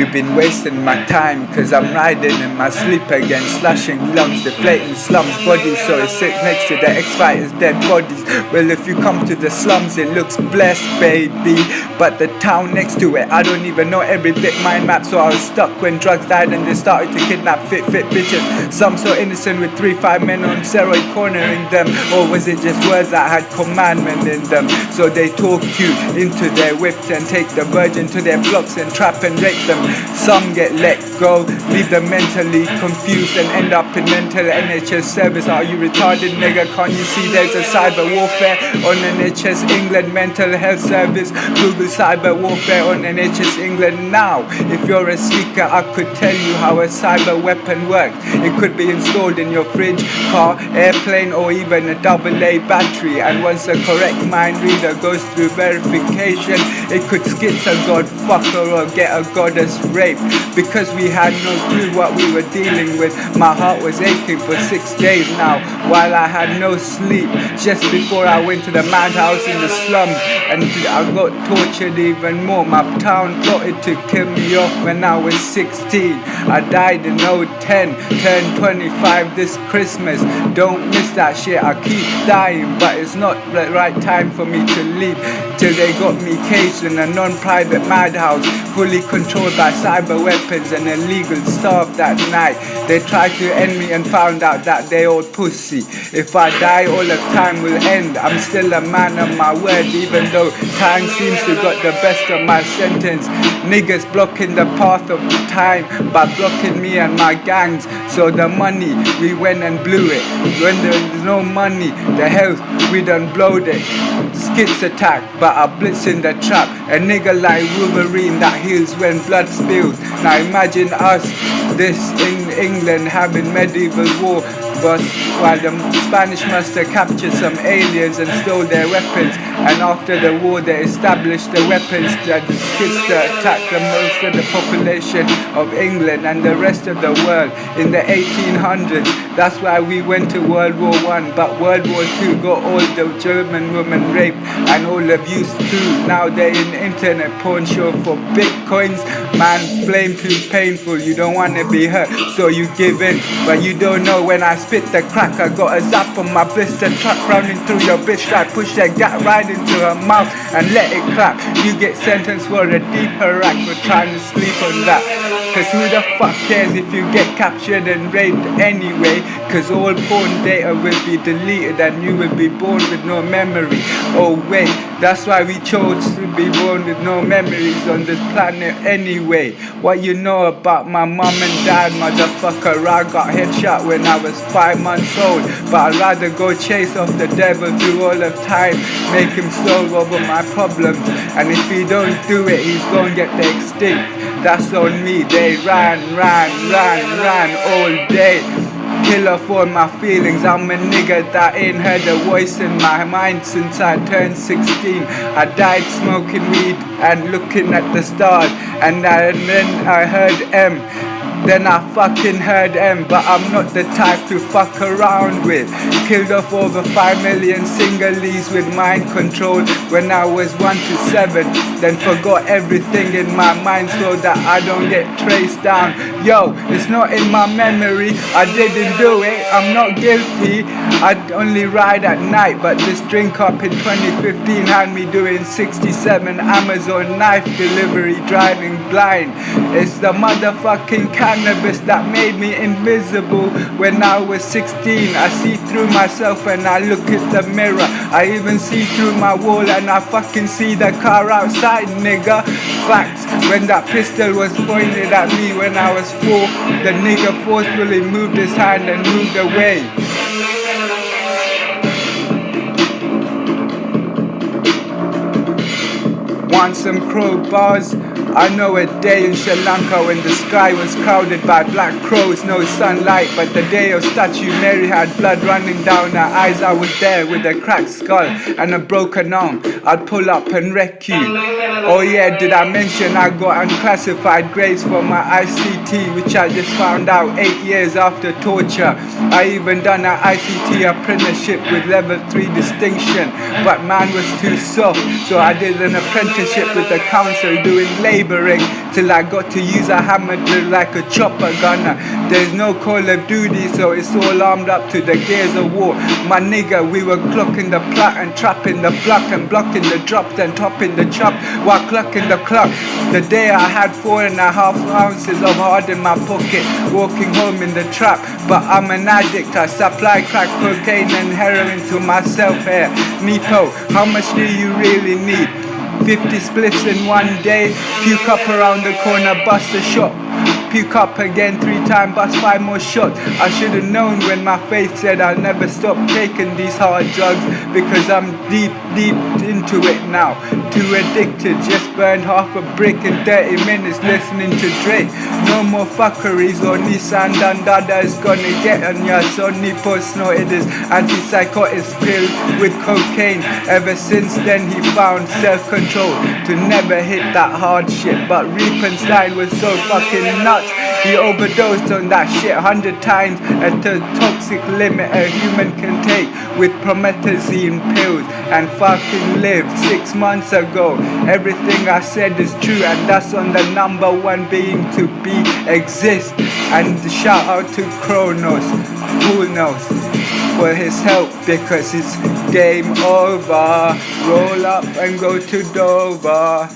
You've been wasting my time, cause I'm riding in my sleep again, slashing lungs, deflating slums, bodies, so it sits next to the X-Fighters' dead bodies. Well, if you come to the slums, it looks blessed, baby, but the town next to it, I don't even know every bit mind map. So I was stuck when drugs died and they started to kidnap fit bitches. Some so innocent with 3-5 men on steroid cornering them, or was it just words that had commandment in them? So they talk you into their whips and take the virgin to their blocks and trap and rape them. Some get let go, leave them mentally confused and end up in mental NHS service. Are you retarded, nigga? Can't you see there's a cyber warfare on NHS England mental health service? Google cyber warfare on NHS England now. If you're a seeker, I could tell you how a cyber weapon works. It could be installed in your fridge, car, airplane, or even a AA battery. And once the correct mind reader goes through verification, it could schiz a god fucker or get a goddess raped. Because we had no clue what we were dealing with, my heart was aching for 6 days now, while I had no sleep. Just before I went to the madhouse in the slums, and I got tortured even more. My town plotted to kill me off when I was 16. I died in 010, turned 25 this Christmas. Don't miss that shit, I keep dying, but it's not the right time for me to leave. Till they got me caged in a non-private madhouse, fully controlled by cyber weapons and illegal staff. That night they tried to end me and found out that they all pussy. If I die, all of time will end. I'm still a man of my word, even though time seems to got the best of my sentence. Niggas blocking the path of time by blocking me and my gangs. So the money, we went and blew it. When there's no money, the health, we done blowed it. Schiz attack, but I blitz in the trap. A nigga like Wolverine that heals when blood spills. Now imagine us, this in England, having medieval war, but while the Spanish must have captured some aliens and stole their weapons, and after the war they established the weapons that the Schiz to attack the most of the population of England and the rest of the world in the 1800s. That's why we went to World War I, but World War II got all the German women raped and all abused too. Now they're in internet porn show for bitcoins. Man, flame too painful, you don't wanna be hurt, so you give in. But you don't know when I spit the crack, I got a zap on my blister truck running through your bitch. I push that gat right into her mouth and let it clap. You get sentenced for a deeper rack for trying to sleep on that. Cause who the fuck cares if you get captured and raped anyway? Cause all porn data will be deleted and you will be born with no memory. Oh wait, that's why we chose to be born with no memories on this planet anyway. What you know about my mom and dad, motherfucker? I got headshot when I was 5 months old, but I'd rather go chase off the devil through all of time, make him solve over my problems. And if he don't do it, he's gonna get the extinct. That's on me. They ran all day. Kill off all my feelings. I'm a nigga that ain't heard a voice in my mind since I turned 16. I died smoking weed and looking at the stars, and then I heard M. Then I fucking heard M, but I'm not the type to fuck around with. Killed off over 5 million singles with mind control when I was 1 to 7. Then forgot everything in my mind so that I don't get traced down. Yo, it's not in my memory, I didn't do it, I'm not guilty. I'd only ride at night, but this drink up in 2015 had me doing 67 Amazon knife delivery, driving blind. It's the motherfucking cannabis that made me invisible when I was 16. I see through myself when I look at the mirror. I even see through my wall and I fucking see the car outside, nigga. Facts. When that pistol was pointed at me when I was 4, the nigga forcefully moved his hand and moved away. Want some crowbars? I know a day in Sri Lanka when the sky was crowded by black crows, no sunlight, but the day of Statue Mary had blood running down her eyes. I was there with a cracked skull and a broken arm. I'd pull up and wreck you. Oh yeah, did I mention I got unclassified grades for my ICT, which I just found out 8 years after torture. I even done an ICT apprenticeship with level 3 distinction, but man was too soft, so I did an apprenticeship with the council doing labouring. till I got to use a hammer like a chopper gunner. There's no Call of Duty, so it's all armed up to the gears of war. My nigga, we were clocking the plot and trapping the block and blocking the drops and topping the chop while clocking the clock. The day I had 4.5 ounces of hard in my pocket, walking home in the trap. But I'm an addict, I supply crack, cocaine and heroin to myself here. Nepo, how much do you really need? 50 spliffs in one day, puke up around the corner, bust a shot. Puke up again 3 times, bust 5 more shots. I should have known when my faith said I'll never stop taking these hard drugs, because I'm deep into it now. Too addicted, just burned half a brick in 30 minutes listening to Drake. No more fuckeries or Nissan Dandada is gonna get on ya. So Nepo snorted his antipsychotic pill with cocaine. Ever since then he found self-control to never hit that hard shit. But Reepenstein was so fucking nuts, he overdosed on that shit 100 times at the toxic limit a human can take with promethazine pills, and fucking lived 6 months ago. Everything I said is true, and that's on the number 1 being to be exist. And shout out to Kronos, who knows, for his help, because it's game over. Roll up and go to Dover.